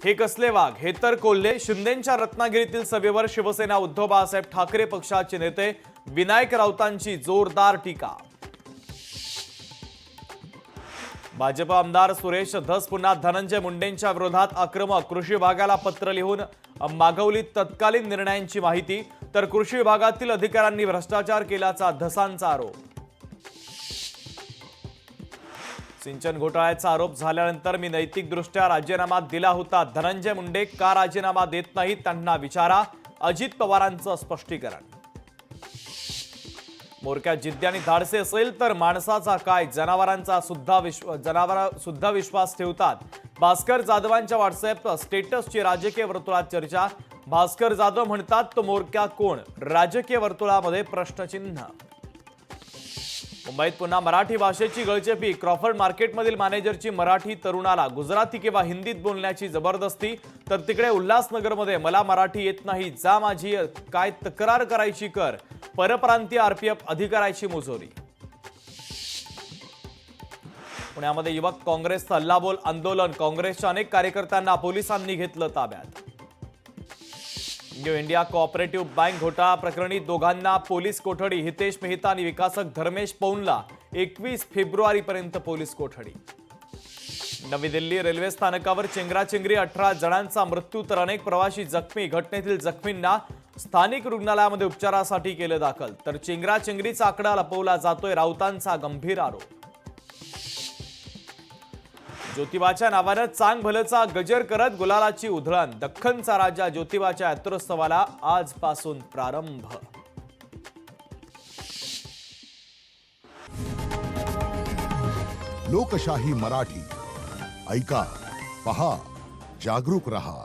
हे कसले वाघ, हे तर कोल्हे. शिंदेंच्या रत्नागिरीतील सभेवर शिवसेना उद्धव बाळासाहेब ठाकरे पक्षाचे नेते विनायक राऊतांची जोरदार टीका. भाजप आमदार सुरेश धस पुन्हा धनंजय मुंडेंच्या विरोधात आक्रमक. कृषी विभागाला पत्र लिहून मागवली तत्कालीन निर्णयांची माहिती, तर कृषी विभागातील अधिकाऱ्यांनी भ्रष्टाचार केल्याचा धसांचा आरोप. सिंचन घोटाळ्याचा आरोप झाल्यानंतर मी नैतिकदृष्ट्या राजीनामा दिला होता. धनंजय मुंडे का राजीनामा देत नाहीत त्यांना विचारा. अजित पवारांचं स्पष्टीकरण. मोरक्यात जिद्दी आणि धाडसे असेल तर माणसाचा काय, जनावरांचा सुद्धा विश्वास ठेवतात. भास्कर जाधवांच्या व्हॉट्सअप स्टेटसची राजकीय वर्तुळात चर्चा. भास्कर जाधव म्हणतात तो मोरक्या कोण, राजकीय वर्तुळामध्ये प्रश्नचिन्ह. मुंबईत पुन्हा मराठी भाषेची गळचेपी. क्रॉफर्ड मार्केटमधील मॅनेजरची मराठी तरुणाला गुजराती किंवा हिंदीत बोलण्याची जबरदस्ती, तर तिकडे उल्हासनगरमध्ये मला मराठी येत नाही, जा माझी काय तक्रार करायची कर. परप्रांतीय आरपीएफ अधिकाऱ्याची मुजोरी. पुण्यामध्ये युवक काँग्रेसचं हल्लाबोल आंदोलन. काँग्रेसच्या अनेक कार्यकर्त्यांना पोलिसांनी घेतलं ताब्यात. न्यू इंडिया कोऑपरेटिव्ह बँक घोटाळा प्रकरणी दोघांना पोलीस कोठडी. हितेश मेहता आणि विकासक धर्मेश पौनला 21 फेब्रुवारीपर्यंत पोलीस कोठडी. नवी दिल्ली रेल्वे स्थानकावर चेंगराचेंगरी. 18 जणांचा मृत्यू तर अनेक प्रवासी जखमी. घटनेतील जखमींना स्थानिक रुग्णालयामध्ये उपचारासाठी केलं दाखल. तर चेंगराचेंगरीचा आकडा लपवला जातोय, राऊतांचा गंभीर आरोप. ज्योतिबाच्या नावानं चांग भलचा गजर करत गुलालाची उधळण. दख्खनचा राजा ज्योतिबाच्या यात्रोत्सवाला आजपासून प्रारंभ. लोकशाही मराठी ऐका, पहा, जागरूक रहा.